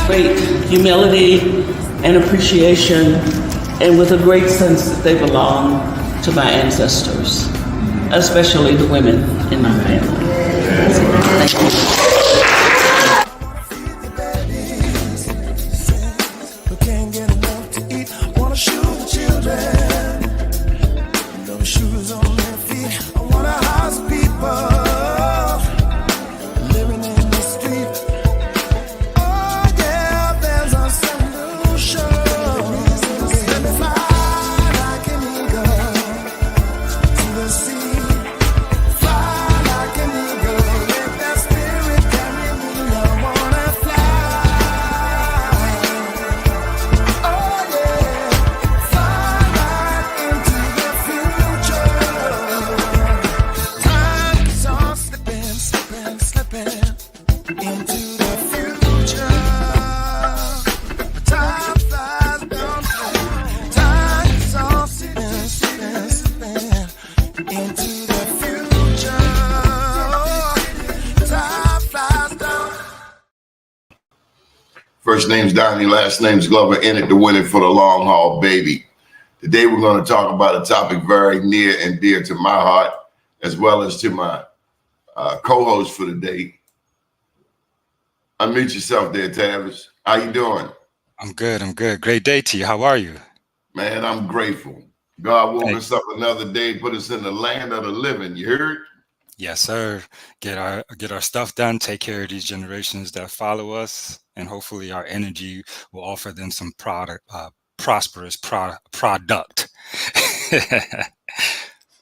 Great humility and appreciation, and with a great sense that they belong to my ancestors, especially the women in my family. Thank you. First name's Doni, last name's Glover, in it to win it for the long haul, baby. Today we're going to talk about a topic very near and dear to my heart, as well as to my co-host for the day. Unmute yourself there, Tavis. How you doing? I'm good. Great day to you. How are you? Man, I'm grateful. God woke us up another day, put us in the land of the living. You heard? Yes, sir. Get our stuff done, take care of these generations that follow us, and hopefully our energy will offer them some prosperous product.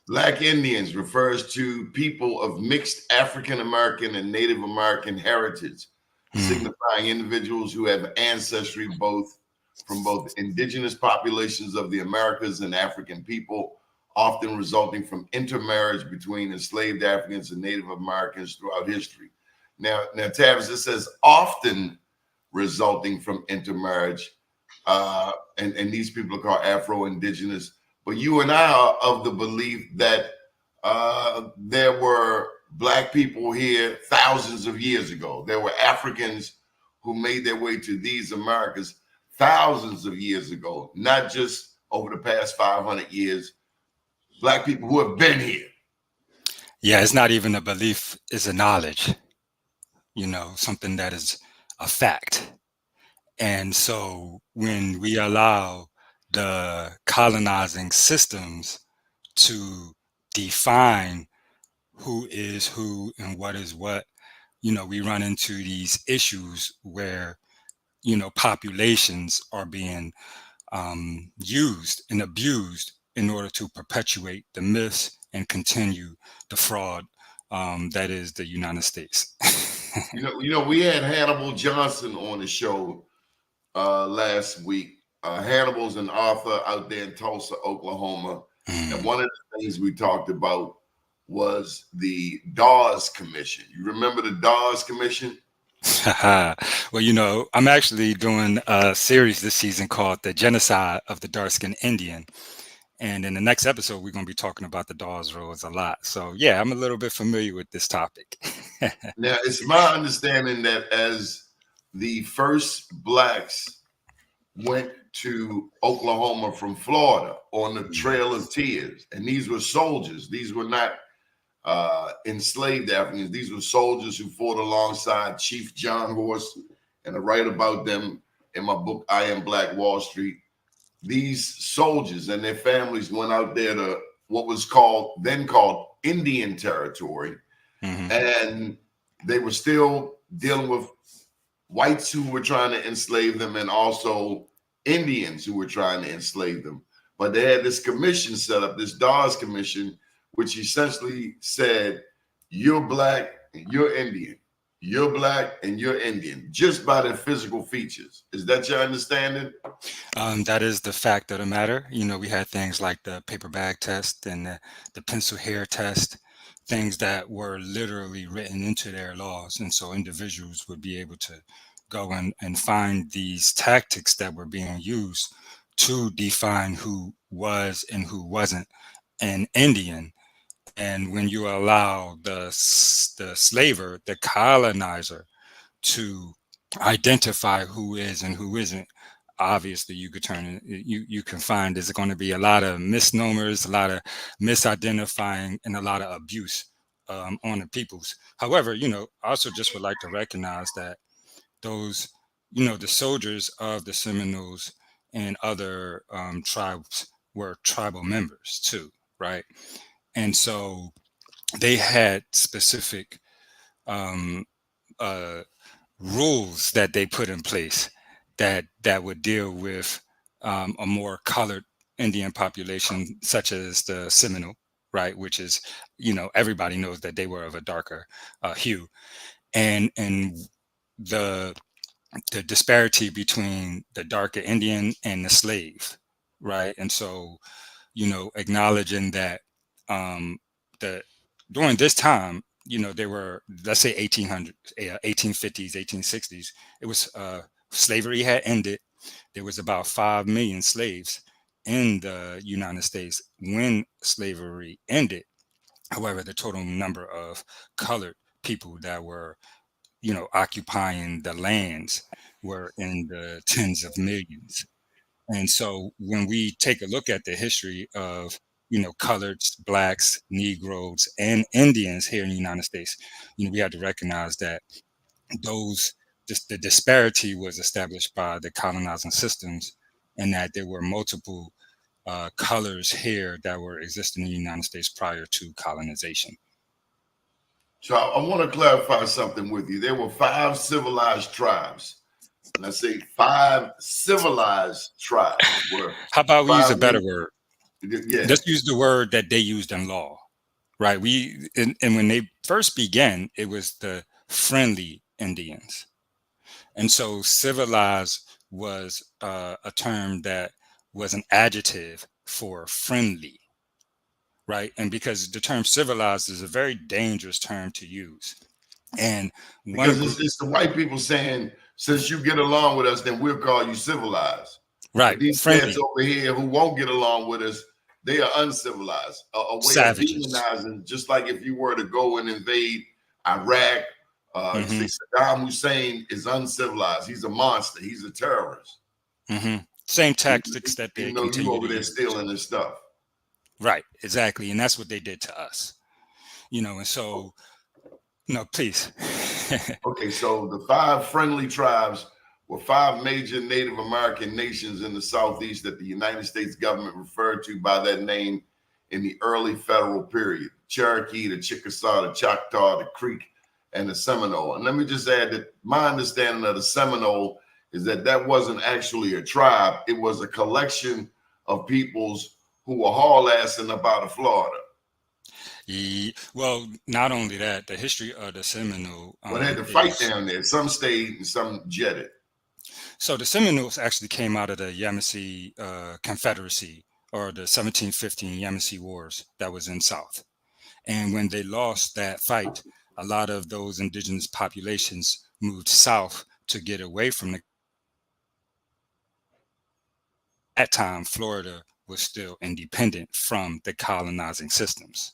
Black Indians refers to people of mixed African American and Native American heritage, signifying individuals who have ancestry from both indigenous populations of the Americas and African people, often resulting from intermarriage between enslaved Africans and Native Americans throughout history. Now, Tavis, it says often resulting from intermarriage, and these people are called Afro-Indigenous. But you and I are of the belief that there were Black people here thousands of years ago. There were Africans who made their way to these Americas thousands of years ago, not just over the past 500 years. Black people who have been here. Yeah, it's not even a belief, it's a knowledge, something that is a fact. And so when we allow the colonizing systems to define who is who and what is what, we run into these issues where, populations are being used and abused in order to perpetuate the myths and continue the fraud that is the United States. We had Hannibal Johnson on the show last week. Hannibal's an author out there in Tulsa, Oklahoma. And one of the things we talked about was the Dawes Commission. You remember the Dawes Commission? Well, I'm actually doing a series this season called The Genocide of the Dark-Skinned Indian. And in the next episode, we're going to be talking about the Dawes Roads a lot. So, yeah, I'm a little bit familiar with this topic. Now, it's my understanding that as the first Blacks went to Oklahoma from Florida on the Trail of Tears, and these were soldiers. These were not enslaved Africans. These were soldiers who fought alongside Chief John Horse, and I write about them in my book, I Am Black Wall Street. these soldiers and their families went out there to what was then called Indian territory, and they were still dealing with whites who were trying to enslave them and also Indians who were trying to enslave them. But they had this commission set up, this Dawes Commission, which essentially said, you're black and you're Indian. You're black and you're Indian, just by their physical features. Is that your understanding? That is the fact of the matter. You know, we had things like the paper bag test and the pencil hair test, things that were literally written into their laws. And so individuals would be able to go and find these tactics that were being used to define who was and who wasn't an Indian. And when you allow the slaver, the colonizer, to identify who is and who isn't, obviously you could you can find there's going to be a lot of misnomers, a lot of misidentifying, and a lot of abuse on the peoples. However, you know, I also just would like to recognize that those, you know, the soldiers of the Seminoles and other tribes were tribal members too, right? And so they had specific rules that they put in place that would deal with a more colored Indian population, such as the Seminole, right? Which is, you know, everybody knows that they were of a darker hue, and the disparity between the darker Indian and the slave, right? And so, you know, acknowledging that the during this time, you know, there were, let's say 1800s, 1850s, 1860s, it was slavery had ended. There was about 5 million slaves in the United States when slavery ended. However, the total number of colored people that were, you know, occupying the lands were in the tens of millions. And so when we take a look at the history of, you know, coloreds, blacks, Negroes, and Indians here in the United States, you know, we have to recognize that the disparity was established by the colonizing systems, and that there were multiple colors here that were existing in the United States prior to colonization. So I want to clarify something with you. There were 5 civilized tribes. And I say 5 civilized tribes. How about we use a better main, word? Yeah. Let's use the word that they used in law, right? And when they first began, it was the friendly Indians. And so civilized was a term that was an adjective for friendly, right? And because the term civilized is a very dangerous term to use. And because it's the white people saying, since you get along with us, then we'll call you civilized. Right. But these cats over here who won't get along with us, they are uncivilized. A way Savages. of demonizing, just like if you were to go and invade Iraq, say Saddam Hussein is uncivilized. He's a monster. He's a terrorist. Same tactics that they continue you over there stealing this stuff. Right, exactly. And that's what they did to us. You know, and so, no, please. Okay, so the 5 friendly tribes were 5 major Native American nations in the Southeast that the United States government referred to by that name in the early federal period: Cherokee, the Chickasaw, the Choctaw, the Creek, and the Seminole. And let me just add that my understanding of the Seminole is that that wasn't actually a tribe. It was a collection of peoples who were haul-assing up out of Florida. Well, not only that, the history of the Seminole. They had to fight down there. Some stayed and some jetted. So the Seminoles actually came out of the Yamasee Confederacy, or the 1715 Yamasee Wars that was in South. And when they lost that fight, a lot of those indigenous populations moved south to get away from the. At that time, Florida was still independent from the colonizing systems.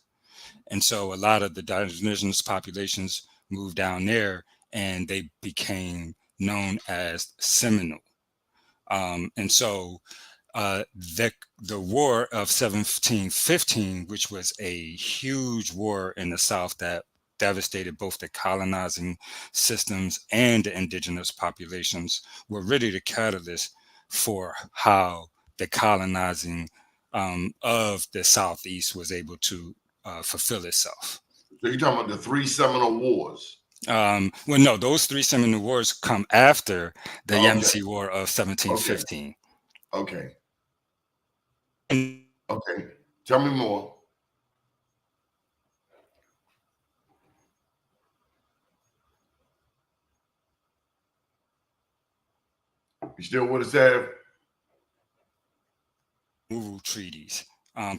And so a lot of the indigenous populations moved down there, and they became known as Seminole. And so the War of 1715, which was a huge war in the South that devastated both the colonizing systems and the indigenous populations, were really the catalyst for how the colonizing of the Southeast was able to fulfill itself. So you're talking about the 3 Seminole Wars? Well, no, those 3 Seminole Wars come after the Okay. Yamasee War of 1715. Okay. And Okay. Tell me more. You still with us, Tav? removal treaties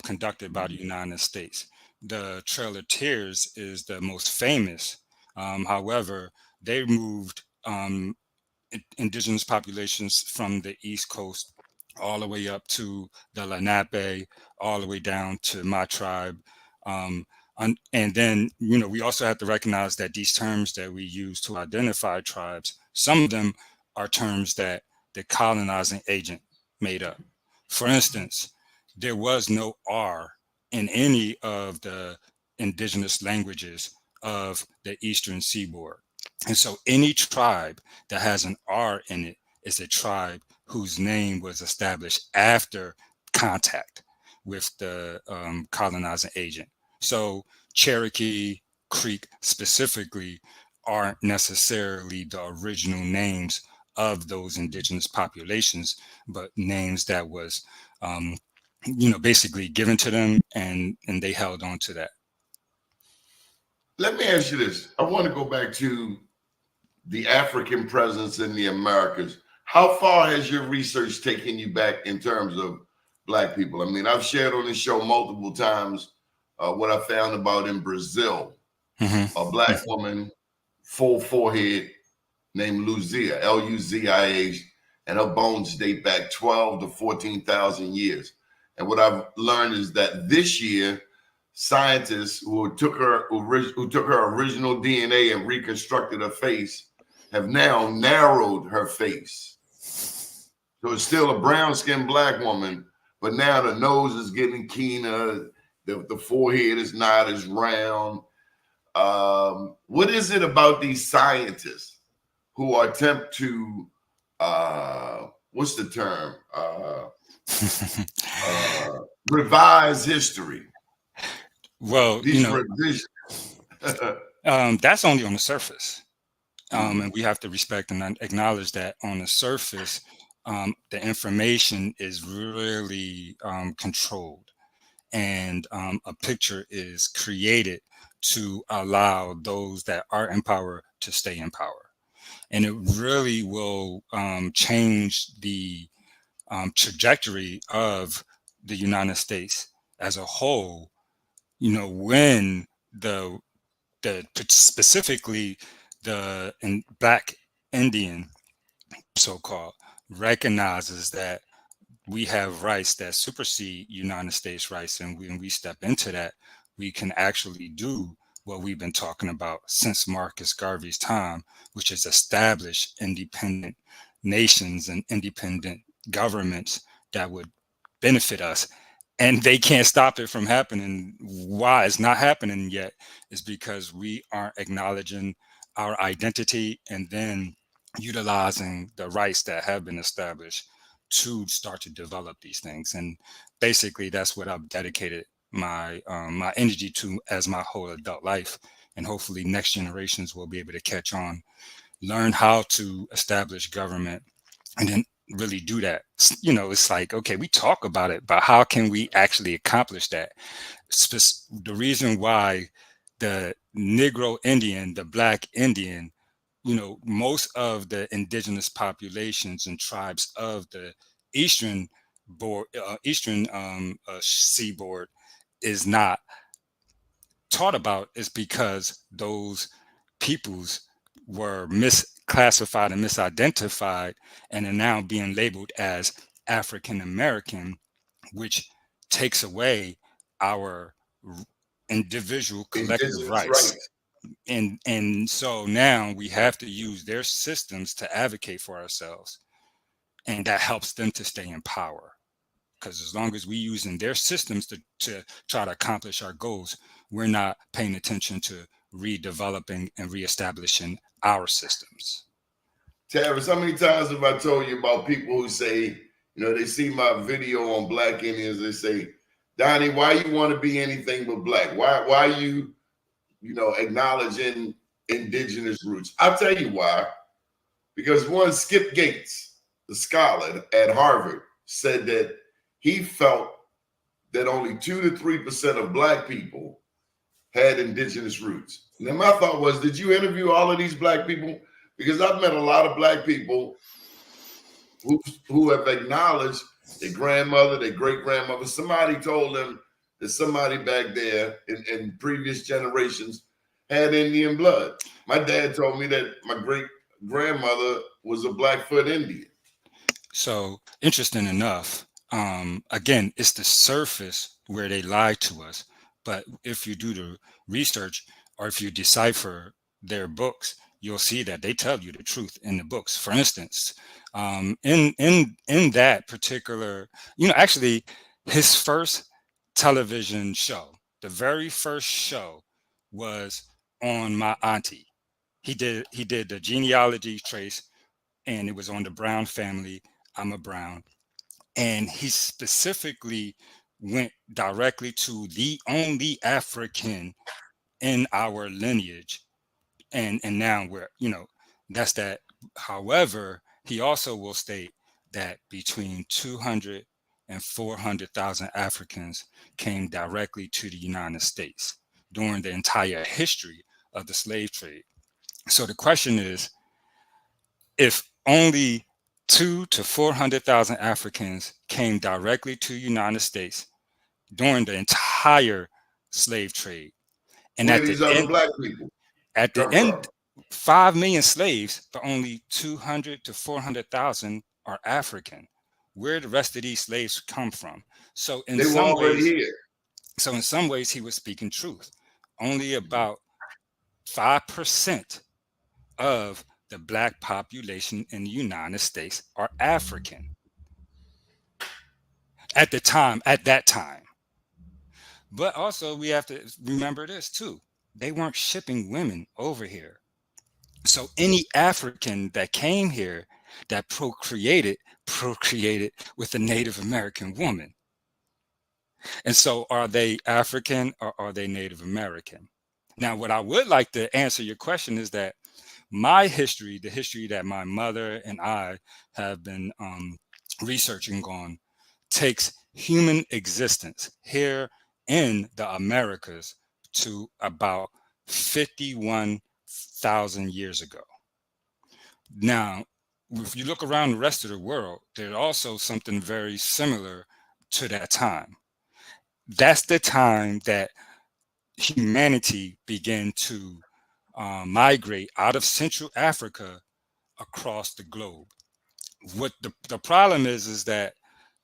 conducted by the United States. The Trail of Tears is the most famous. However, they moved indigenous populations from the East Coast all the way up to the Lenape, all the way down to my tribe. And then, we also have to recognize that these terms that we use to identify tribes, some of them are terms that the colonizing agent made up. For instance, there was no R in any of the indigenous languages of the Eastern Seaboard. And so any tribe that has an R in it is a tribe whose name was established after contact with the colonizing agent. So Cherokee, Creek specifically aren't necessarily the original names of those indigenous populations, but names that was, basically given to them, and they held on to that. Let me ask you this. I want to go back to the African presence in the Americas. How far has your research taken you back in terms of Black people? I mean, I've shared on this show multiple times what I found about in Brazil, a Black woman, full forehead, named Luzia, Luzia, and her bones date back 12 to 14,000 years. And what I've learned is that this year, scientists who took her original DNA and reconstructed her face have now narrowed her face. So it's still a brown-skinned Black woman, but now the nose is getting keener, the forehead is not as round. What is it about these scientists who attempt to, what's the term? Revise history. Well, These revisions. That's only on the surface. And we have to respect and acknowledge that on the surface, the information is really controlled, and a picture is created to allow those that are in power to stay in power. And it really will change the trajectory of the United States as a whole, when the specifically the Black Indian, so-called, recognizes that we have rights that supersede United States rights, and when we step into that, we can actually do what we've been talking about since Marcus Garvey's time, which is establish independent nations and independent governments that would benefit us. And they can't stop it from happening. Why it's not happening yet is because we aren't acknowledging our identity and then utilizing the rights that have been established to start to develop these things. And basically, that's what I've dedicated my my energy to as my whole adult life. And hopefully, next generations will be able to catch on, learn how to establish government, and then really do that. It's like, okay, we talk about it, but how can we actually accomplish that? The reason why the Negro Indian, the Black Indian, most of the indigenous populations and tribes of the eastern seaboard is not taught about, is because those peoples were misclassified and misidentified and are now being labeled as African American, which takes away our individual collective rights. And so now we have to use their systems to advocate for ourselves, and that helps them to stay in power, because as long as we using their systems to try to accomplish our goals, we're not paying attention to redeveloping and reestablishing our systems. Tavis, how many times have I told you about people who say, You know, they see my video on Black Indians. They say, Donnie, why you want to be anything but black? Why you acknowledging indigenous roots? I'll tell you why. Because one, Skip Gates, the scholar at Harvard, said that he felt that only 2 to 3% of black people had indigenous roots. And then my thought was, did you interview all of these black people? Because I've met a lot of black people who have acknowledged their grandmother, their great grandmother. Somebody told them that somebody back there in previous generations had Indian blood. My dad told me that my great grandmother was a Blackfoot Indian. So interesting enough, again, it's the surface where they lie to us. But if you do the research or if you decipher their books, you'll see that they tell you the truth in the books. For instance, in that particular, actually, his first television show, the very first show, was on my auntie. He did the genealogy trace, and it was on the Brown family. I'm a Brown, and he specifically went directly to the only African in our lineage, and now we're, that's that. However, he also will state that between 200 and 400,000 Africans came directly to the United States during the entire history of the slave trade. So the question is, if only 2 to 400,000 Africans came directly to the United States during the entire slave trade, and Where these other black people at the come end, from? 5 million slaves, but only 200 to 400,000 are African. Where the rest of these slaves come from? So in They were some already ways, here. he was speaking truth. Only about 5% of the black population in the United States are African at that time. But also we have to remember this too. They weren't shipping women over here. So any African that came here that procreated with a Native American woman. And so are they African or are they Native American? Now, what I would like to answer your question is that my history, the history that my mother and I have been researching on, takes human existence here in the Americas to about 51,000 years ago. Now, if you look around the rest of the world, there's also something very similar to that time. That's the time that humanity began to migrate out of Central Africa across the globe. What the problem is that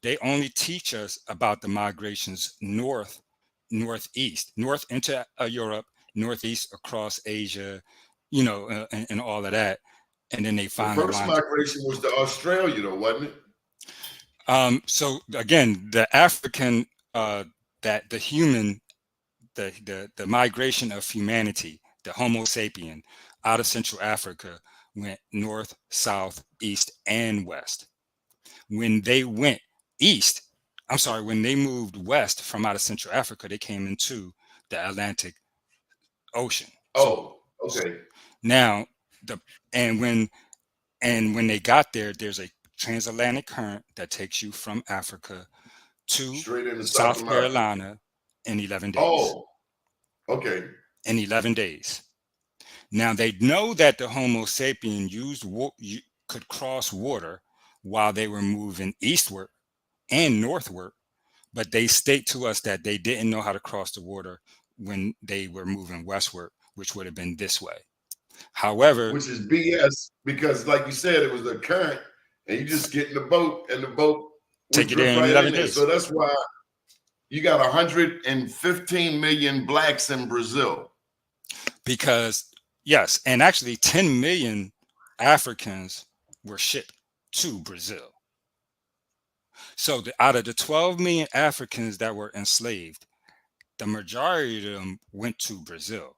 they only teach us about the migrations northeast, north into Europe, northeast across Asia, and all of that. And then they The finally first wind up. migration was to Australia, though, wasn't it? So again, the African, that the human, the migration of humanity, the Homo sapien, out of Central Africa went north, south, east, and west. When they went east, when they moved west from out of Central Africa, they came into the Atlantic Ocean. Oh, okay. Now and when they got there, there's a transatlantic current that takes you from Africa to Straight into South South America. Carolina in 11 days. Oh, okay. In 11 days. Now they know that the Homo sapien could cross water while they were moving eastward and northward, but they state to us that they didn't know how to cross the water when they were moving westward, which would have been this way. However, Which is BS because, like you said, it was a current, and you just get in the boat, and the boat would take you drift there in right 11 in there. days. So that's why you got 115 million blacks in Brazil. Because yes, and actually 10 million Africans were shipped to Brazil. So out of the 12 million Africans that were enslaved, the majority of them went to Brazil,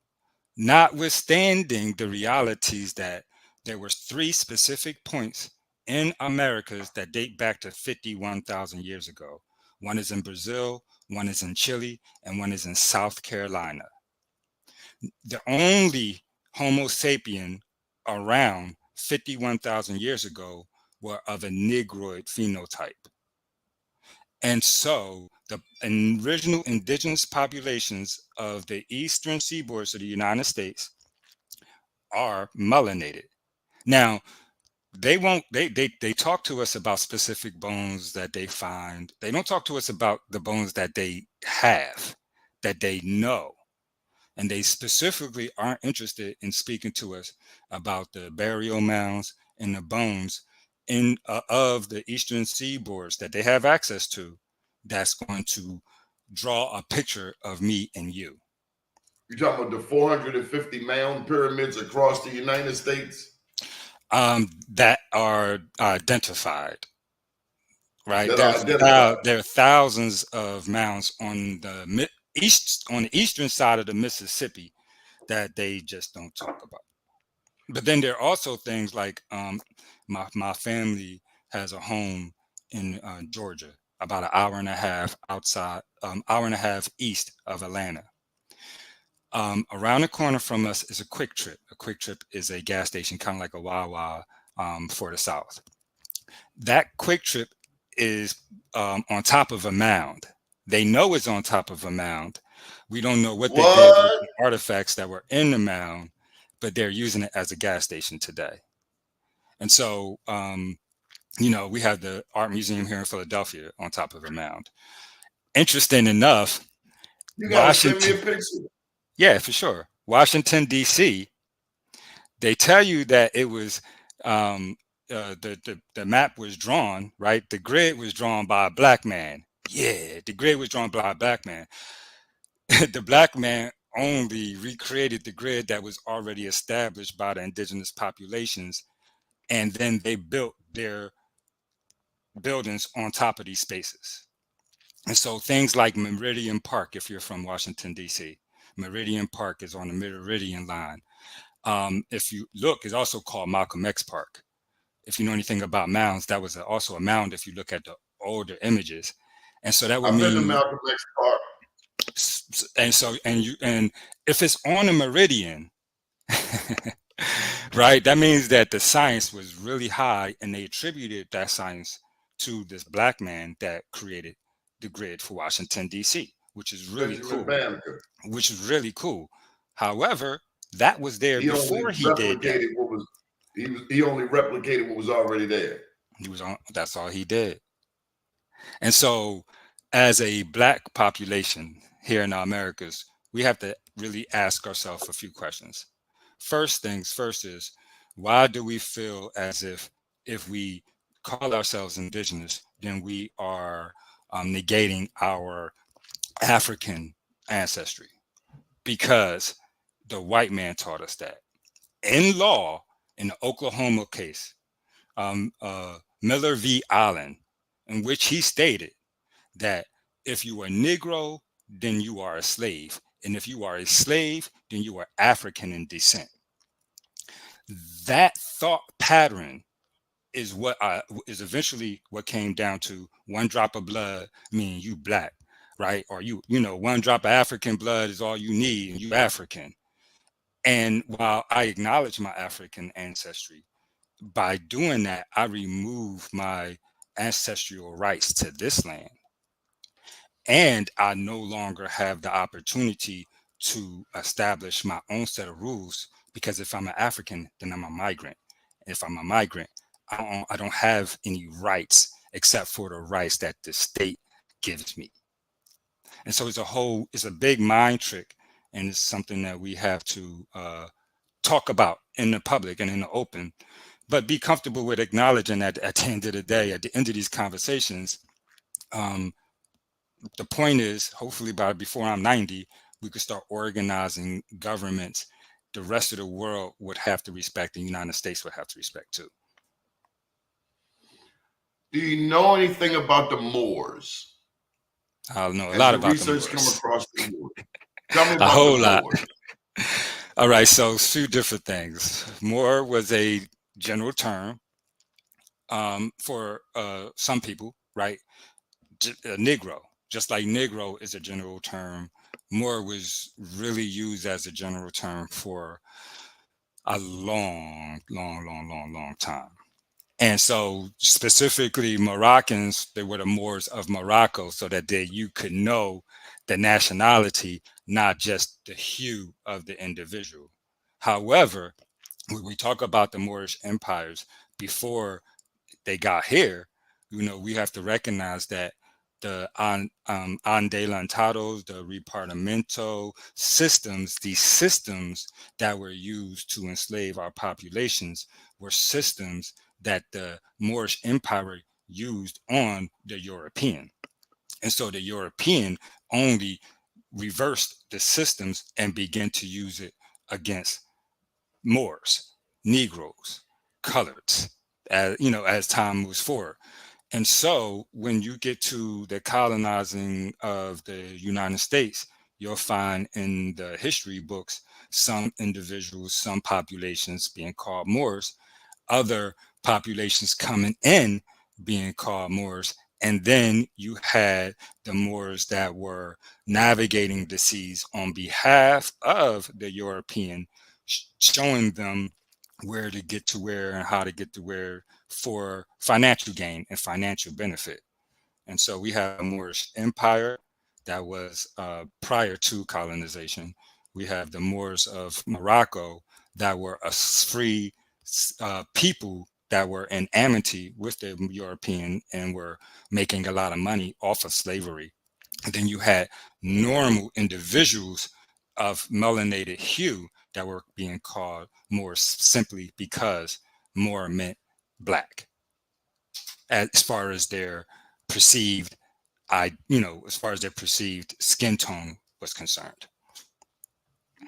notwithstanding the realities that there were 3 specific points in Americas that date back to 51,000 years ago. One is in Brazil, one is in Chile, and one is in South Carolina. The only Homo sapien around 51,000 years ago were of a Negroid phenotype. And so the original indigenous populations of the eastern seaboards of the United States are melanated. Now, they talk to us about specific bones that they find. They don't talk to us about the bones that they have, that they know. And they specifically aren't interested in speaking to us about the burial mounds and the bones of the eastern seaboards that they have access to, that's going to draw a picture of me and you. You're talking about the 450 mound pyramids across the United States? That are identified, right? That are identified. There are thousands of mounds on the eastern side of the Mississippi that they just don't talk about. But then there are also things like my family has a home in Georgia, about an hour and a half outside, hour and a half east of Atlanta. Around the corner from us is a Quick Trip. A Quick Trip is a gas station, kind of like a Wawa for the South. That Quick Trip is on top of a mound. They know it's on top of a mound. We don't know what they did with the artifacts that were in the mound, but they're using it as a gas station today. And so, we have the Art Museum here in Philadelphia on top of a mound. Interesting enough, you gotta send me a picture. Yeah, for sure. Washington, D.C., they tell you that it was the map was drawn, right? The grid was drawn by a black man. Yeah, the grid was drawn by a black man. The black man only recreated the grid that was already established by the indigenous populations, and then they built their buildings on top of these spaces. And so things like Meridian Park, if you're from Washington, D.C., Meridian Park is on the Meridian line. If you look, it's also called Malcolm X Park. If you know anything about mounds, that was also a mound if you look at the older images. And so that would mean... I've been to Malcolm X Park. And if it's on a meridian, right, that means that the science was really high, and they attributed that science to this black man that created the grid for Washington, D.C., which is really cool. Which is really cool. However, that was there before he did that. He only replicated what was already there. That's all he did. And so, as a black population here in the Americas, we have to really ask ourselves a few questions. First things first is, why do we feel as if we call ourselves indigenous, then we are negating our African ancestry? Because the white man taught us that. In law, in the Oklahoma case, Miller v. Allen, in which he stated that if you are Negro, then you are a slave. And if you are a slave, then you are African in descent. That thought pattern is what is eventually what came down to one drop of blood, meaning you black, right? Or one drop of African blood is all you need, and you African. And while I acknowledge my African ancestry, by doing that, I remove my ancestral rights to this land. And I no longer have the opportunity to establish my own set of rules, because if I'm an African, then I'm a migrant. If I'm a migrant, I don't have any rights except for the rights that the state gives me. And so it's a big mind trick, and it's something that we have to talk about in the public and in the open, but be comfortable with acknowledging that at the end of the day, at the end of these conversations, the point is, hopefully before I'm 90, we could start organizing governments the rest of the world would have to respect, the United States would have to respect too. Do you know anything about the Moors? I know a lot about the Moors. Research come across the Moors. Tell me about a whole the lot. Moors. All right, so 2 different things. Moor was a general term for some people, right? Negro, just like Negro is a general term, Moor was really used as a general term for a long time. And so specifically Moroccans, they were the Moors of Morocco, so that you could know the nationality, not just the hue of the individual. However, when we talk about the Moorish empires before they got here, we have to recognize that the adelantados, the repartimento systems, these systems that were used to enslave our populations were systems that the Moorish Empire used on the European. And so the European only reversed the systems and began to use it against Moors, Negroes, coloreds, as time moves forward. And so when you get to the colonizing of the United States, you'll find in the history books some individuals, some populations being called Moors, other populations coming in being called Moors. And then you had the Moors that were navigating the seas on behalf of the European, showing them where to get to where and how to get to where for financial gain and financial benefit. And so we have a Moorish empire that was prior to colonization. We have the Moors of Morocco that were a free people that were in amity with the European and were making a lot of money off of slavery. And then you had normal individuals of melanated hue that were being called Moors simply because Moor meant black, as far as their perceived, as far as their perceived skin tone was concerned.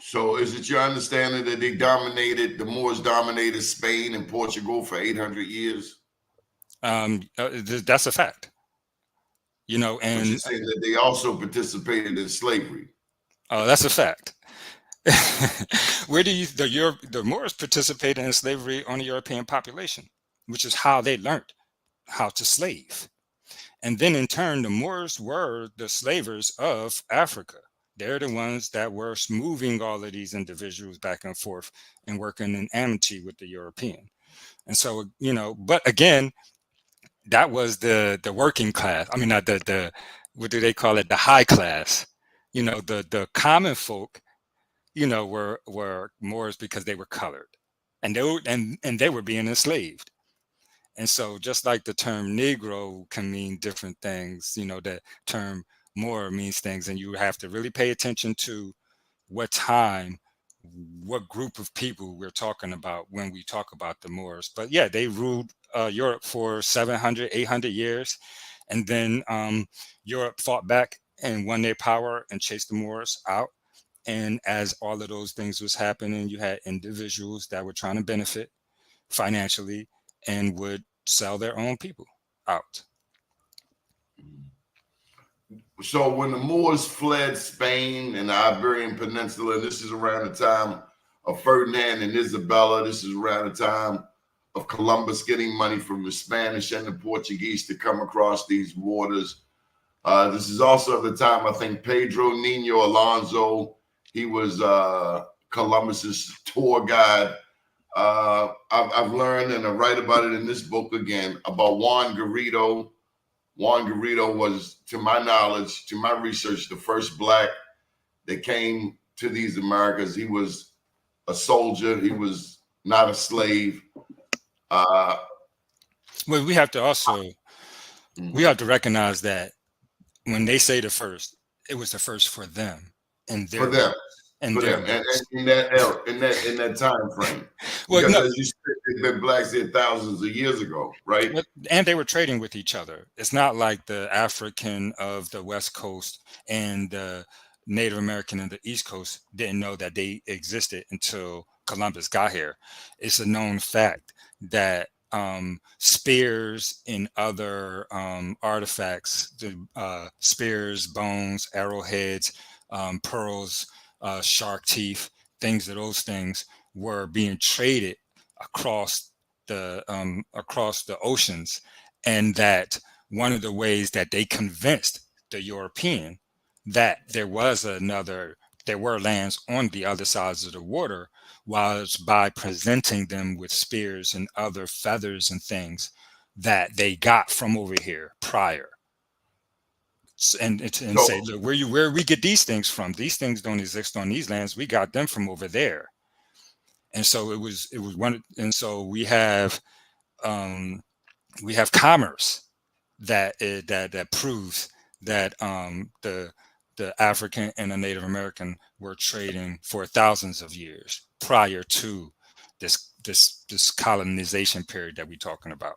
So is it your understanding that the Moors dominated Spain and Portugal for 800 years? That's a fact. And but you're saying that they also participated in slavery. That's a fact. Where do the Moors participated in slavery on the European population, which is how they learned how to slave. And then in turn, the Moors were the slavers of Africa. They're the ones that were moving all of these individuals back and forth and working in amity with the European. And so, but again, that was the working class. I mean, not the what do they call it? The high class. The common folk, were Moors because they were colored, and they were being enslaved. And so just like the term Negro can mean different things, the term Moor means things, and you have to really pay attention to what time, what group of people we're talking about when we talk about the Moors. But yeah, they ruled Europe for 700, 800 years. And then Europe fought back and won their power and chased the Moors out. And as all of those things was happening, you had individuals that were trying to benefit financially and would sell their own people out. So when the Moors fled Spain and the Iberian Peninsula, this is around the time of Ferdinand and Isabella. This is around the time of Columbus getting money from the Spanish and the Portuguese to come across these waters. This is also the time, I think, Pedro Nino Alonso, he was Columbus's tour guide. I've learned, and I write about it in this book again, about Juan Garrido. Juan Garrido was, to my knowledge, to my research, the first Black that came to these Americas. He was a soldier. He was not a slave. Well, we have to also, we have to recognize that when they say the first, it was the first for them. And for them. And in that era, in that time frame, well, because as you said, they've been Blacks here thousands of years ago, right? And they were trading with each other. It's not like the African of the West Coast and the Native American of the East Coast didn't know that they existed until Columbus got here. It's a known fact that spears and other artifacts, spears, bones, arrowheads, pearls, shark teeth, things of those things were being traded across across the oceans, and that one of the ways that they convinced the European that there were lands on the other sides of the water was by presenting them with spears and other feathers and things that they got from over here prior. And say, look, where we get these things from? These things don't exist on these lands. We got them from over there. And so it was one. And so we have commerce that proves that the African and the Native American were trading for thousands of years prior to this colonization period that we're talking about.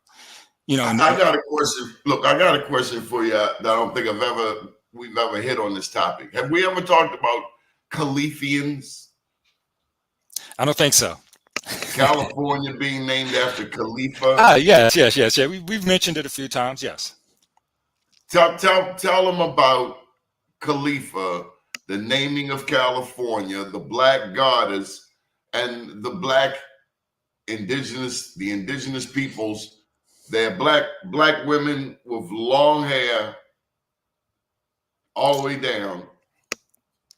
You know, I got a question. Look, I got a question for you that I don't think we've ever hit on this topic. Have we ever talked about Califians? I don't think so. California being named after Khalifa. Yes. We've mentioned it a few times. Yes. Tell them about Khalifa, the naming of California, the black goddess, and the indigenous peoples. They're black women with long hair all the way down.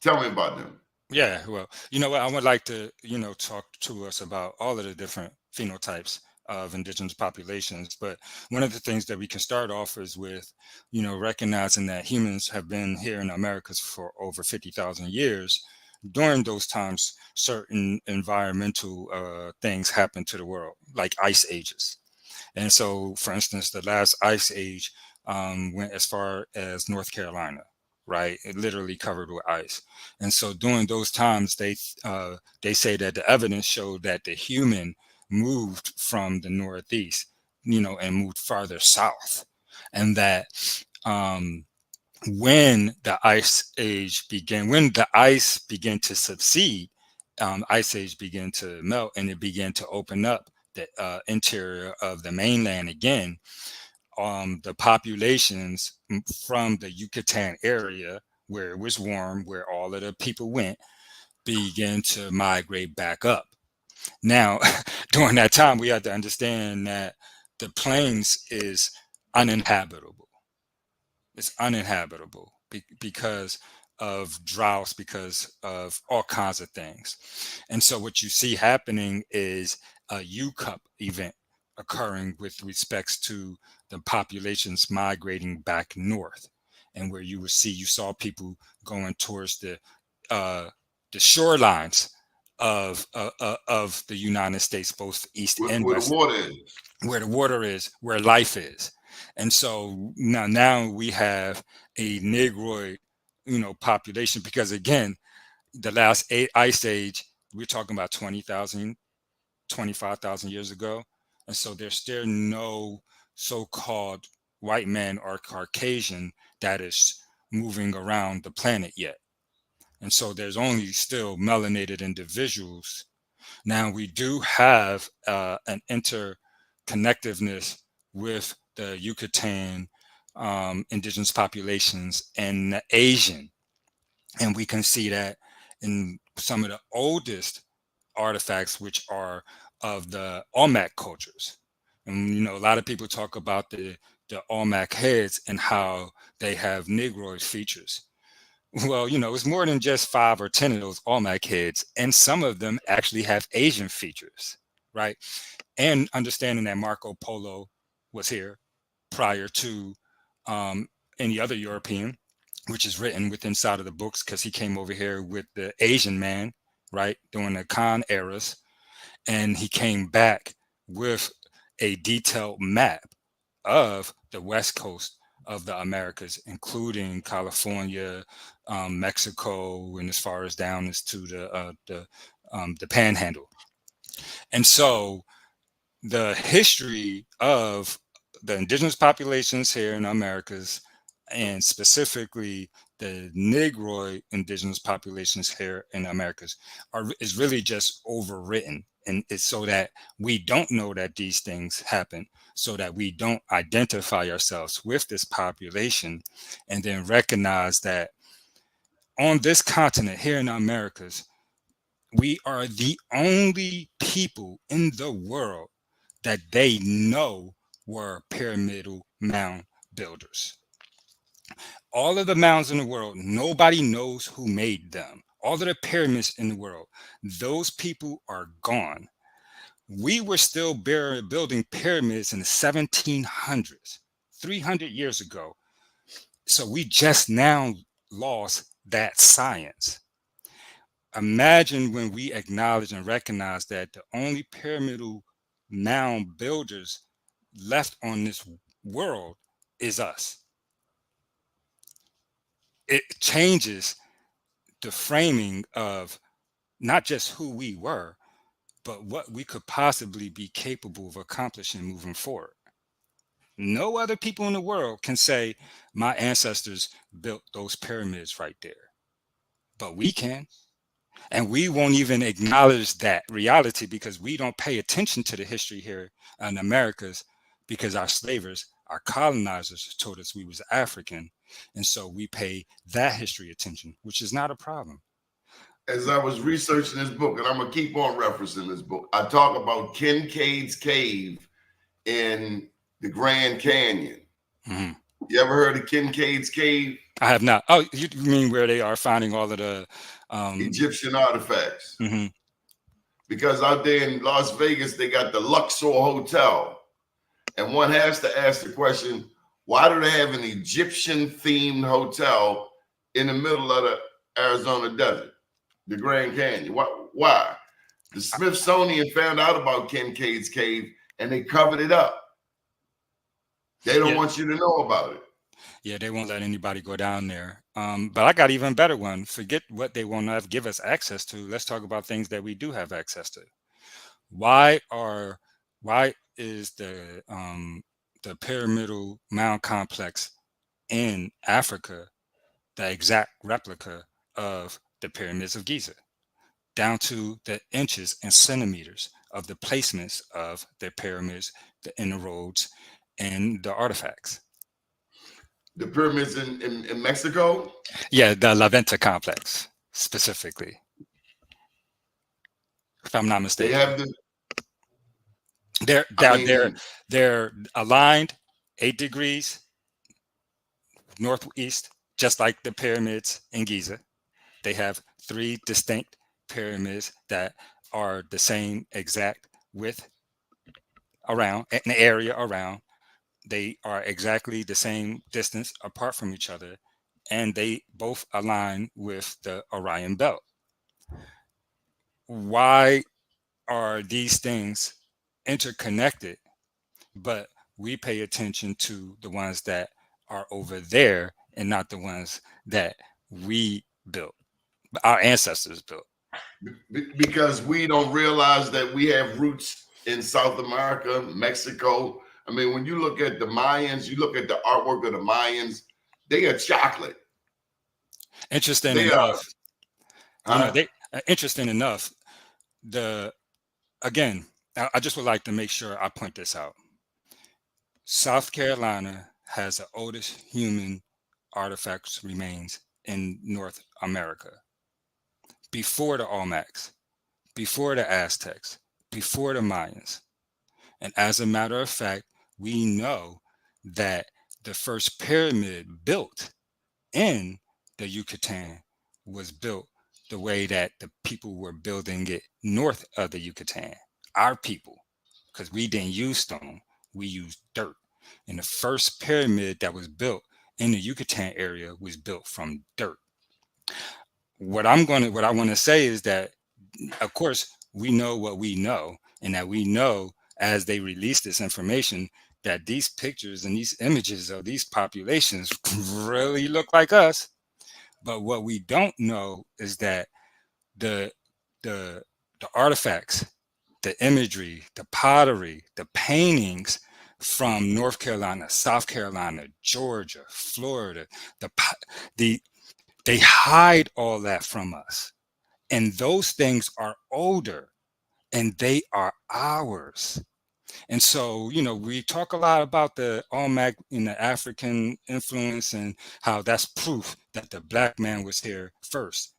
Tell me about them. Yeah, well, you know what, I would like to, talk to us about all of the different phenotypes of indigenous populations. But one of the things that we can start off is with, recognizing that humans have been here in Americas for over 50,000 years. During those times, certain environmental things happened to the world, like ice ages. And so, for instance, the last ice age went as far as North Carolina, right? It literally covered with ice. And so during those times, they say that the evidence showed that the human moved from the Northeast, and moved farther south. And that when the ice age began, when the ice began to subside, ice age began to melt, and it began to open up the interior of the mainland again. The populations from the Yucatan area, where it was warm, where all of the people went, began to migrate back up. Now, during that time, we have to understand that the plains is uninhabitable. It's uninhabitable because of droughts, because of all kinds of things. And so what you see happening is a U-Cup event occurring with respects to the populations migrating back north, and where you saw people going towards the shorelines of the United States, both east and west, where the water is, where life is. And so now we have a Negroid, population, because again, the last ice age, we're talking about 20,000, 25,000 years ago. And so there's still no so-called white man or Caucasian that is moving around the planet yet. And so there's only still melanated individuals. Now we do have an interconnectiveness with the Yucatan indigenous populations and the Asian. And we can see that in some of the oldest artifacts, which are of the Olmec cultures. And, a lot of people talk about the Olmec heads and how they have Negroid features. Well, it's more than just 5 or 10 of those Olmec heads. And some of them actually have Asian features, right? And understanding that Marco Polo was here prior to any other European, which is written within inside of the books, because he came over here with the Asian man, right, during the Khan eras. And he came back with a detailed map of the West Coast of the Americas, including California, Mexico, and as far as down as to the Panhandle. And so the history of the indigenous populations here in the Americas, and specifically the Negroid indigenous populations here in the Americas, is really just overwritten. And it's so that we don't know that these things happen, so that we don't identify ourselves with this population, and then recognize that on this continent here in the Americas, we are the only people in the world that they know were pyramidal mound builders. All of the mounds in the world, nobody knows who made them. All of the pyramids in the world, those people are gone. We were still building pyramids in the 1700s, 300 years ago. So we just now lost that science. Imagine when we acknowledge and recognize that the only pyramidal mound builders left on this world is us. It changes the framing of not just who we were, but what we could possibly be capable of accomplishing moving forward. No other people in the world can say, my ancestors built those pyramids right there, but we can. And we won't even acknowledge that reality because we don't pay attention to the history here in Americas, because our slavers, our colonizers told us we was African. And so we pay that history attention, which is not a problem. As I was researching this book, and I'm going to keep on referencing this book, I talk about Kincaid's Cave in the Grand Canyon. Mm-hmm. You ever heard of Kincaid's Cave? I have not. Oh, you mean where they are finding all of the Egyptian artifacts? Mm-hmm. Because out there in Las Vegas, they got the Luxor Hotel. And one has to ask the question, why do they have an Egyptian-themed hotel in the middle of the Arizona desert, the Grand Canyon? Why? The Smithsonian found out about Kincaid's Cave, and they covered it up. They don't want you to know about it. Yeah, they won't let anybody go down there. But I got even better one. Forget what they won't have give us access to. Let's talk about things that we do have access to. Why is the pyramidal mound complex in Africa the exact replica of the pyramids of Giza, down to the inches and centimeters of the placements of the pyramids, the inner roads, and the artifacts? The pyramids in Mexico? Yeah, the La Venta complex specifically, if I'm not mistaken. They have they're aligned 8 degrees northeast, just like the pyramids in Giza. They have 3 distinct pyramids that are the same exact width around, an area around. They are exactly the same distance apart from each other, and they both align with the Orion belt. Why are these things interconnected, but we pay attention to the ones that are over there and not the ones that we built, our ancestors built? Because we don't realize that we have roots in South America, Mexico. I mean, when you look at the Mayans, you look at the artwork of the Mayans, they are chocolate. Interesting enough. Interesting enough. Again, I just would like to make sure I point this out. South Carolina has the oldest human artifacts remains in North America. Before the Olmecs, before the Aztecs, before the Mayans. And as a matter of fact, we know that the first pyramid built in the Yucatan was built the way that the people were building it north of the Yucatan, our people, because we didn't use stone, we used dirt. And the first pyramid that was built in the Yucatan area was built from dirt. What I want to say is that, of course, we know what we know, and that we know as they release this information that these pictures and these images of these populations really look like us. But what we don't know is that the artifacts, the imagery, the pottery, the paintings from North Carolina, South Carolina, Georgia, Florida, they hide all that from us. And those things are older and they are ours. And so, we talk a lot about the Olmec and the African influence and how that's proof that the Black man was here first.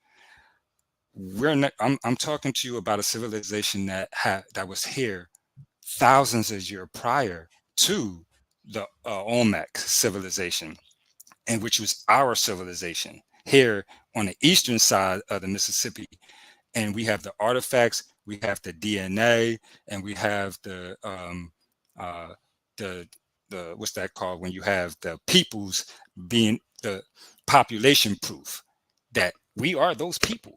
I'm talking to you about a civilization that was here thousands of years prior to the Olmec civilization, and which was our civilization here on the eastern side of the Mississippi. And we have the artifacts, we have the DNA, and we have uh, the what's that called when you have the peoples being the population proof that we are those people.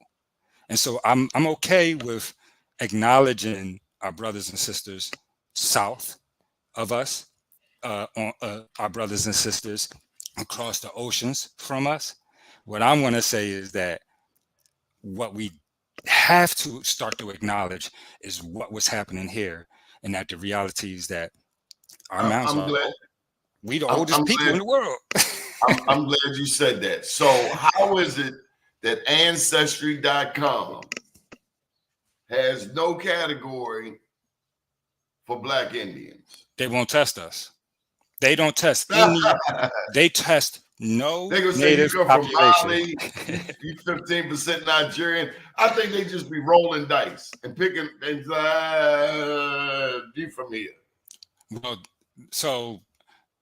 And so I'm okay with acknowledging our brothers and sisters south of us, our brothers and sisters across the oceans from us. What I want to say is that what we have to start to acknowledge is what was happening here, and that the reality is that our mountains I'm are, glad. we the I'm oldest people glad. in the world. I'm glad you said that. So how is it that ancestry.com has no category for Black Indians? They won't test us. They don't test any. They test no They gonna say you native come from population. Mali, you 15% Nigerian. I think they just be rolling dice and picking and you from here. Well, so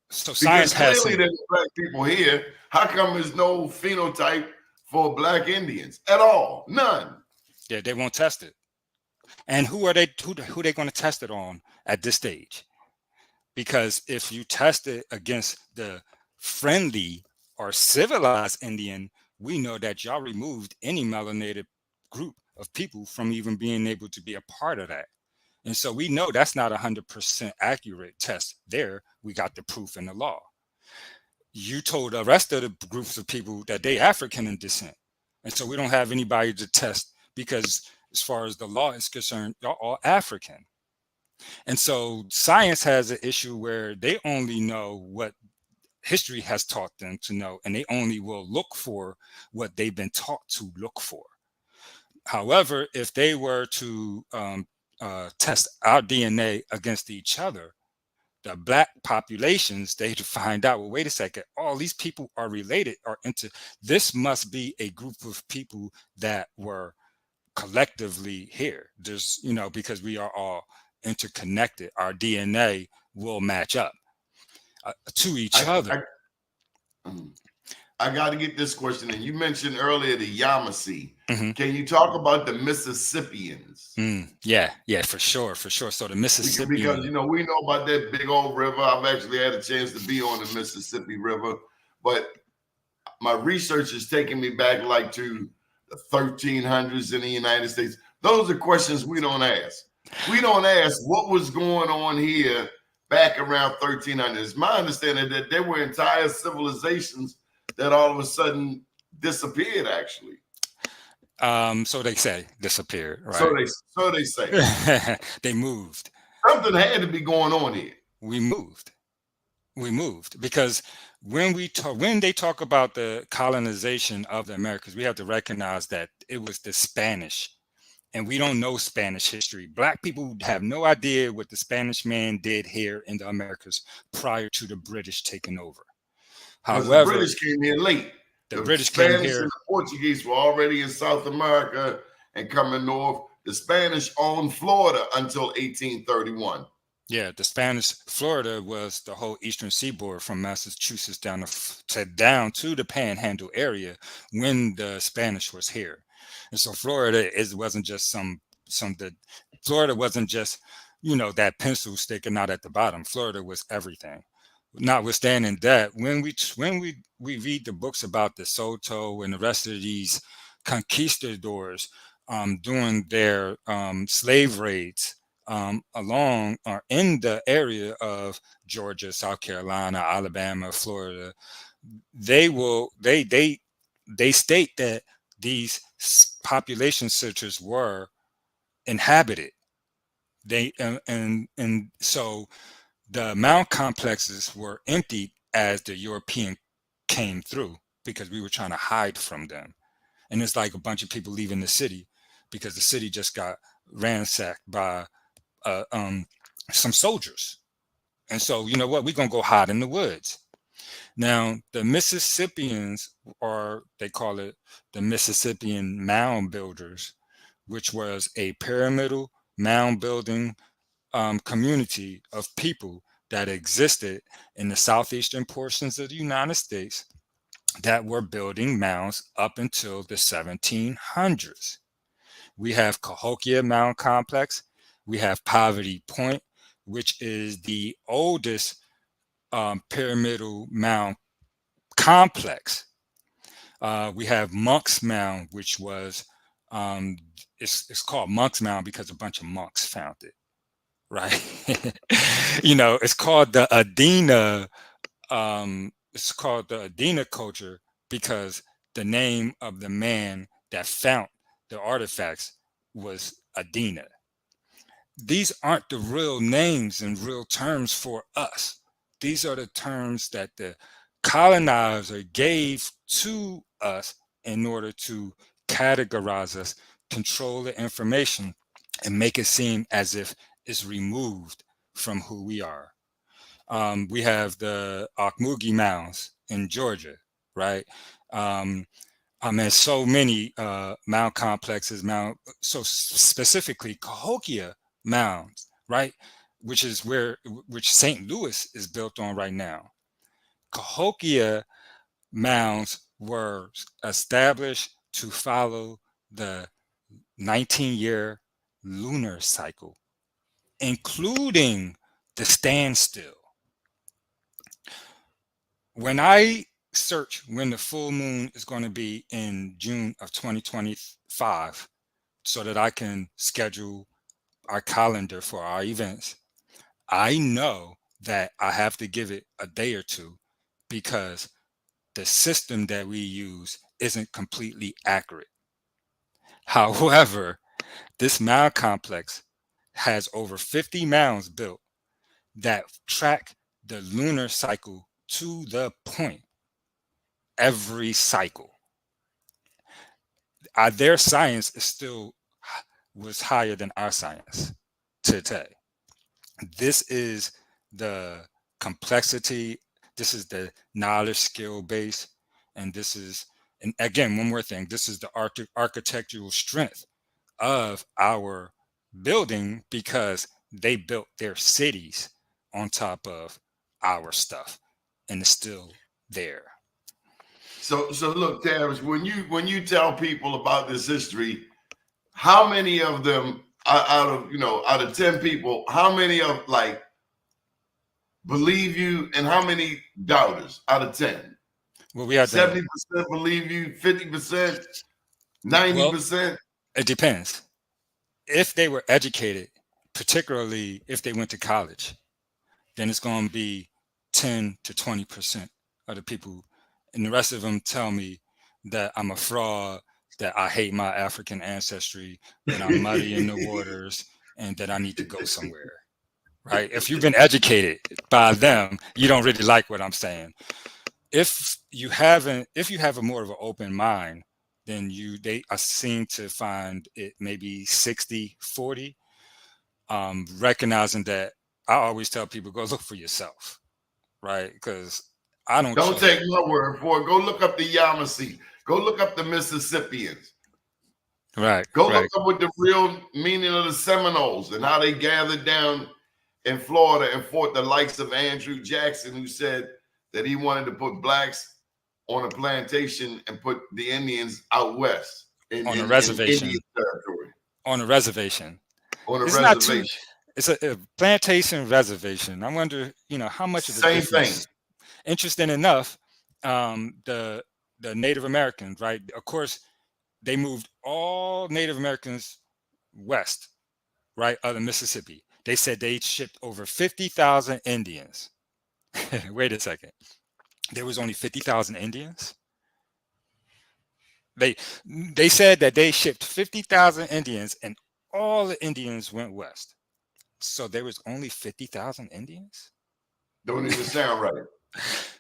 Because science has clearly some, there's Black people here. How come there's no phenotype for Black Indians at all? None. yeah, they won't test it. And who are they? Who they going to test it on at this stage? Because if you test it against the friendly or civilized Indian, we know that y'all removed any melanated group of people from even being able to be a part of that. And so we know that's not 100% accurate test there. We got the proof in the law. You told the rest of the groups of people that they African in descent. And so we don't have anybody to test because as far as the law is concerned, y'all all African. And so science has an issue where they only know what history has taught them to know, and they only will look for what they've been taught to look for. However, if they were to test our DNA against each other, the Black populations, they'd find out, well, wait a second, all these people are related, are into, this must be a group of people that were collectively here. There's, because we are all interconnected, our DNA will match up to each other. I got to get this question in. You mentioned earlier the Yamasee. Mm-hmm. Can you talk about the Mississippians? Yeah, for sure. So the Mississippi, because we know about that big old river. I've actually had a chance to be on the Mississippi River, but my research is taking me back like to the 1300s in the United States. Those are questions we don't ask. We don't ask what was going on here back around 1300. It's my understanding that there were entire civilizations that all of a sudden disappeared, actually. So they say disappeared, right? So they say. They moved. Something had to be going on here. We moved because when they talk about the colonization of the Americas, we have to recognize that it was the Spanish, and we don't know Spanish history. Black people have no idea what the Spanish man did here in the Americas prior to the British taking over. However, the British came here late. The British Spanish came here. And the Portuguese were already in South America and coming north. The Spanish owned Florida until 1831. Yeah, the Spanish, Florida was the whole eastern seaboard from Massachusetts down to the Panhandle area when the Spanish was here. And so Florida wasn't just Florida wasn't just, that pencil sticking out at the bottom. Florida was everything. Notwithstanding that, when we read the books about the Soto and the rest of these conquistadors doing their slave raids along or in the area of Georgia, South Carolina, Alabama, Florida, they state that these population centers were inhabited. And so the mound complexes were emptied as the European came through because we were trying to hide from them. And it's like a bunch of people leaving the city because the city just got ransacked by some soldiers. And so, you know what, we're going to go hide in the woods. Now, the Mississippians, or they call it the Mississippian mound builders, which was a pyramidal mound building community of people that existed in the southeastern portions of the United States that were building mounds up until the 1700s. We have Cahokia Mound Complex. We have Poverty Point, which is the oldest pyramidal mound complex. We have Monk's Mound, which was it's called Monk's Mound because a bunch of monks found it, right? It's called the Adena. It's called the Adena culture because the name of the man that found the artifacts was Adena. These aren't the real names and real terms for us. These are the terms that the colonizer gave to us in order to categorize us, control the information, and make it seem as if it's removed from who we are. We have the Okmulgee Mounds in Georgia, right? So many mound complexes, so specifically Cahokia Mounds, right? Which St. Louis is built on right now. Cahokia Mounds were established to follow the 19-year lunar cycle, including the standstill. When I search when the full moon is going to be in June of 2025 so that I can schedule our calendar for our events, I know that I have to give it a day or two because the system that we use isn't completely accurate. However, this mound complex has over 50 mounds built that track the lunar cycle to the point every cycle. Their science was higher than our science today. This is the complexity. This is the knowledge skill base. And again, one more thing, this is the architectural strength of our building because they built their cities on top of our stuff and it's still there. So look, Tavis, when you tell people about this history, how many of them out of 10 people, how many of believe you and how many doubters out of 10? Well, we have 70% believe you, 50%, 90%. Well, it depends. If they were educated, particularly if they went to college, then it's going to be 10 to 20% of the people. And the rest of them tell me that I'm a fraud, that I hate my African ancestry, that I'm muddy in the waters, and that I need to go somewhere. Right? If you've been educated by them, you don't really like what I'm saying. If you have a more of an open mind, then they seem to find it maybe 60-40. Recognizing that I always tell people, go look for yourself, right? Because don't take my word for it. Go look up the Yamasee. Go look up the Mississippians. Right. Go look up what the real meaning of the Seminoles and how they gathered down in Florida and fought the likes of Andrew Jackson, who said that he wanted to put blacks on a plantation and put the Indians out west on a reservation. In Indian territory. On a reservation. On a reservation. It's a plantation reservation. I wonder, how much of the same difference. Thing. Interesting enough, the Native Americans, right? Of course, they moved all Native Americans west, right, of the Mississippi. They said they shipped over 50,000 Indians. Wait a second. There was only 50,000 Indians? They said that they shipped 50,000 Indians and all the Indians went west. So there was only 50,000 Indians? Don't even sound right.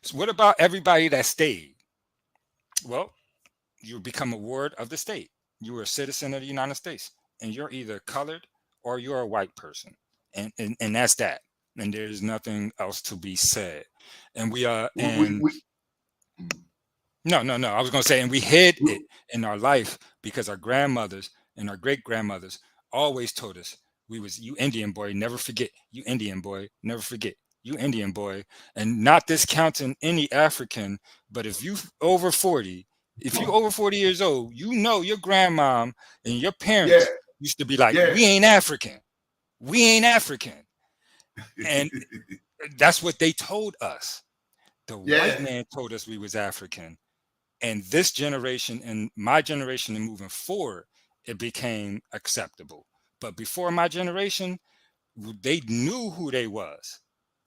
So what about everybody that stayed? Well, you become a ward of the state. You were a citizen of the United States, and you're either colored or you're a white person. And that's that. And there's nothing else to be said. And we are No. I was going to say, and we hid it in our life because our grandmothers and our great grandmothers always told us We was, you Indian boy, never forget. You Indian boy, never forget. You Indian boy. And not discounting any African, but if you over 40, if you over 40 years old, you know your grandmom and your Yeah, parents used to be like, yeah, we ain't African. We ain't African. And that's what they told us. The white yeah. man told us we was African. And this generation and my generation and moving forward, it became acceptable. But before my generation, they knew who they was.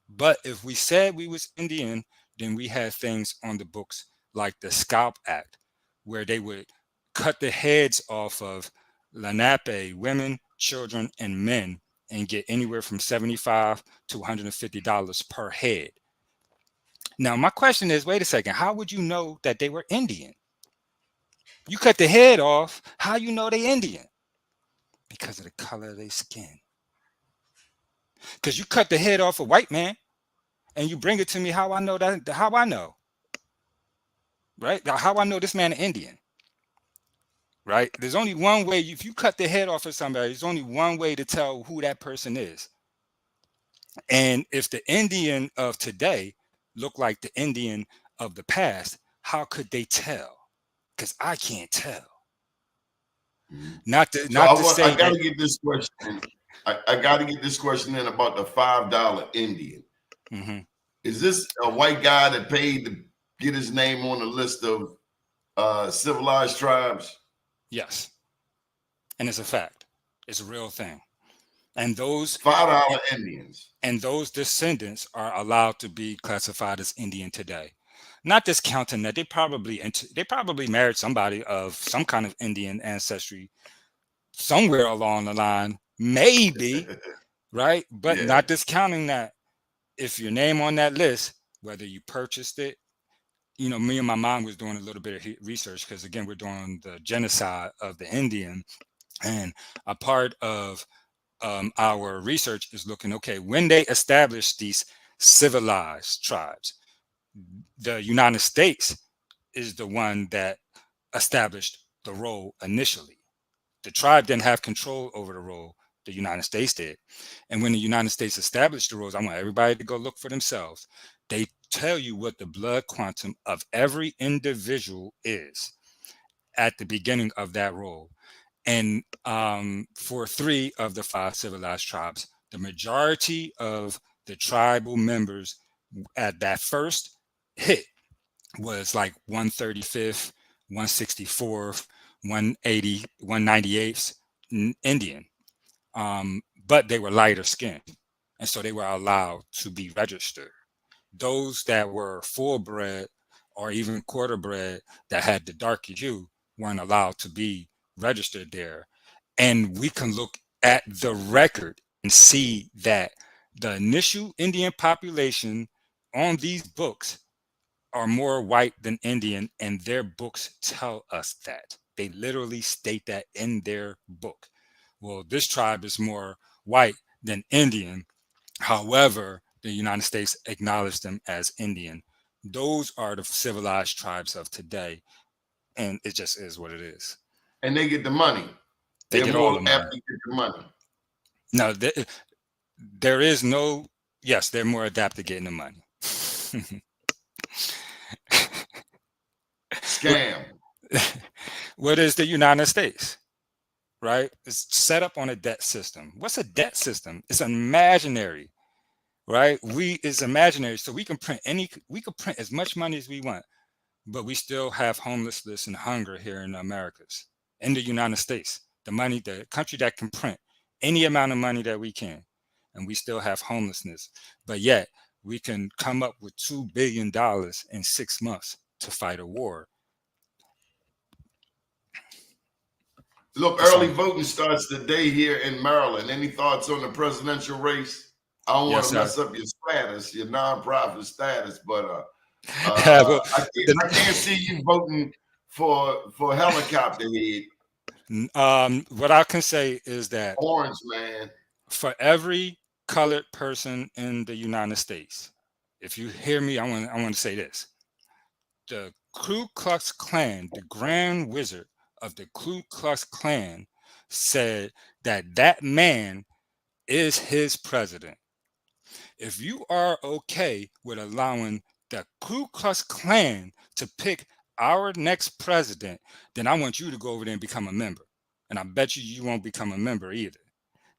But if we said we was Indian, then we had things on the books like the Scalp Act, where they would cut the heads off of Lenape women, children, and men and get anywhere from $75 to $150 per head. Now, my question is, wait a second, how would you know that they were Indian? You cut the head off, how you know they Indian? Because of the color of their skin. Because you cut the head off a white man and you bring it to me, how I know that, how I know, right? How I know this man an Indian, right? There's only one way, if you cut the head off of somebody, there's only one way to tell who that person is. And if the Indian of today look like the Indian of the past, how could they tell? Because I can't tell. Not to So not to I say got that. to get this question. I got to get this question in about the $5 Indian. Mhm. Is this a white guy that paid to get his name on the list of civilized tribes? Yes. And it's a fact. It's a real thing. And those $5 Indians. and those descendants are allowed to be classified as Indian today. Not discounting that they probably married somebody of some kind of Indian ancestry somewhere along the line, maybe, right? But Yeah. not discounting that if your name on that list, whether you purchased it, you know, me and my mom was doing a little bit of research because again, we're doing the genocide of the Indian, and a part of our research is looking, okay, when they established these civilized tribes, the United States is the one that established the role initially. The tribe didn't have control over the role, the United States did. And when the United States established the roles, I want everybody to go look for themselves. They tell you what the blood quantum of every individual is at the beginning of that role. And for 3 of the 5 civilized tribes, the majority of the tribal members at that first hit was like 135th, 164th, 180, 198th Indian. But they were lighter skinned. And so they were allowed to be registered. Those that were full bred or even quarter bred that had the darker hue weren't allowed to be registered there. And we can look at the record and see that the initial Indian population on these books are more white than Indian, and their books tell us that. They literally state that in their book. Well, this tribe is more white than Indian. However, the United States acknowledged them as Indian. Those are the civilized tribes of today, and it just is what it is. And they get the money. They They're get all the more money. apt to get the money. Now, there is no, yes, they're more adept to getting the money. Scam. What is the United States? Right? It's set up on a debt system. What's a debt system? It's imaginary, right? It's imaginary. So we can print as much money as we want, but we still have homelessness and hunger here in the Americas, in the United States. The country that can print any amount of money that we can, and we still have homelessness. But yet we can come up with $2 billion in 6 months to fight a war. Look, early voting starts today here in Maryland. Any thoughts on the presidential race? I don't want Yes, to sir. mess up your status, your nonprofit status, but Well, I can't see you voting for helicopter head. What I can say is that Orange man. for every colored person in the United States, if you hear me, I want to say this. The Ku Klux Klan, the Grand Wizard of the Ku Klux Klan, said that man is his president. If you are okay with allowing the Ku Klux Klan to pick our next president, then I want you to go over there and become a member. And I bet you won't become a member either.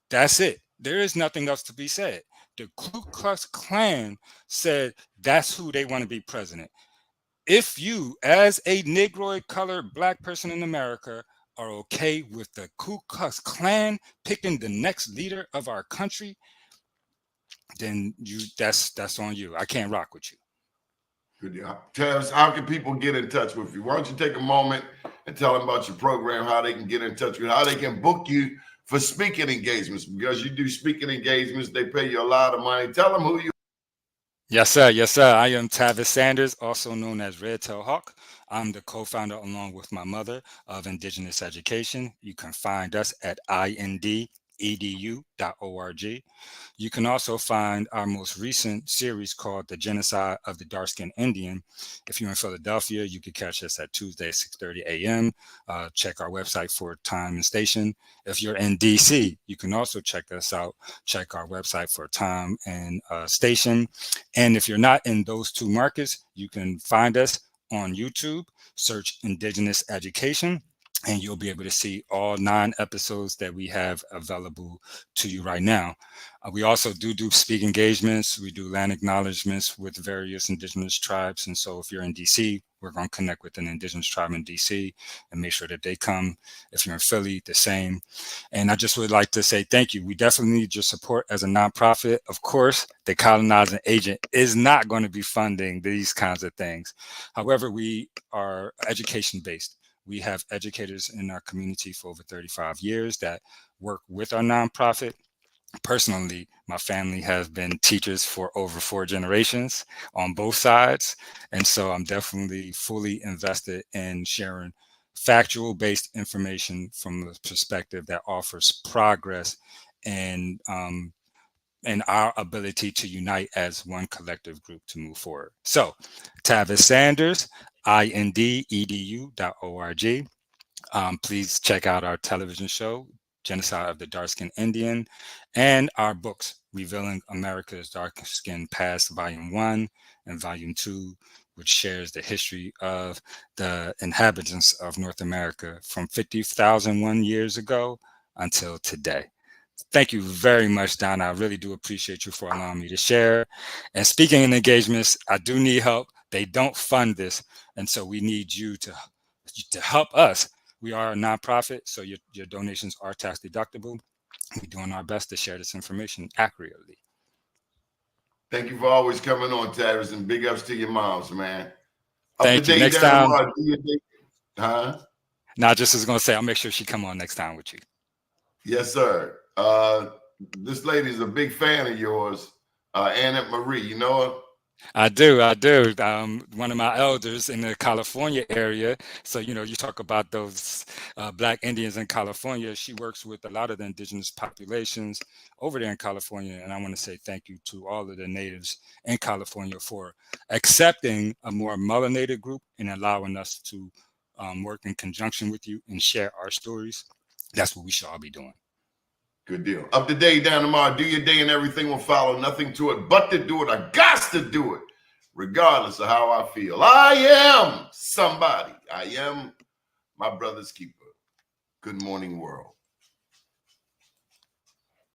That's it. There is nothing else to be said. The Ku Klux Klan said that's who they want to be president. If you, as a Negroid colored black person in America, are okay with the Ku Klux Klan picking the next leader of our country, then that's on you. I can't rock with you. Good deal. Tavis, how can people get in touch with you? Why don't you take a moment and tell them about your program, how they can get in touch with you, how they can book you for speaking engagements, because you do speaking engagements. They pay you a lot of money. Tell them who you. Yes, sir. Yes, sir. I am Tavis Sanders, also known as Red Tail Hawk. I'm the co-founder, along with my mother, of Indigenous Education. You can find us at indedu.org. You can also find our most recent series called The Genocide of the Dark-Skinned Indian. If you're in Philadelphia, you can catch us at Tuesday, 6:30 a.m. Check our website for time and station. If you're in DC, you can also check us out. Check our website for time and station. And if you're not in those two markets, you can find us on YouTube, search Indigenous Education, and you'll be able to see all 9 episodes that we have available to you right now. We also do speak engagements. We do land acknowledgements with various Indigenous tribes. And so if you're in DC, we're going to connect with an Indigenous tribe in DC and make sure that they come. If you're in Philly, the same. And I just would like to say thank you. We definitely need your support as a nonprofit. Of course, the colonizing agent is not going to be funding these kinds of things. However, we are education-based. We have educators in our community for over 35 years that work with our nonprofit. Personally, my family has been teachers for over 4 generations on both sides. And so I'm definitely fully invested in sharing factual based information from a perspective that offers progress and our ability to unite as one collective group to move forward. So Tavis Sanders, indedu.org. Please check out our television show, Genocide of the Dark-Skinned Indian, and our books, Revealing America's Dark-Skinned Past, Volume 1 and Volume 2, which shares the history of the inhabitants of North America from 50,001 years ago until today. Thank you very much, Donna. I really do appreciate you for allowing me to share. And speaking in engagements, I do need help. They don't fund this, and so we need you to help us. We are a nonprofit, so your donations are tax deductible. We're doing our best to share this information accurately. Thank you for always coming on, Tavis, and big ups to your moms, man. Thank you. Next time. Huh? Now, just was going to say, I'll make sure she come on next time with you. Yes, sir. This lady's a big fan of yours, Annette Marie. You know her? I do. One of my elders in the California area. So, you talk about those Black Indians in California. She works with a lot of the indigenous populations over there in California. And I want to say thank you to all of the natives in California for accepting a more melanated group and allowing us to work in conjunction with you and share our stories. That's what we should all be doing. Good deal. Up to date, down tomorrow. Do your day and everything will follow. Nothing to it but to do it. I got to do it, regardless of how I feel. I am somebody. I am my brother's keeper. Good morning, world.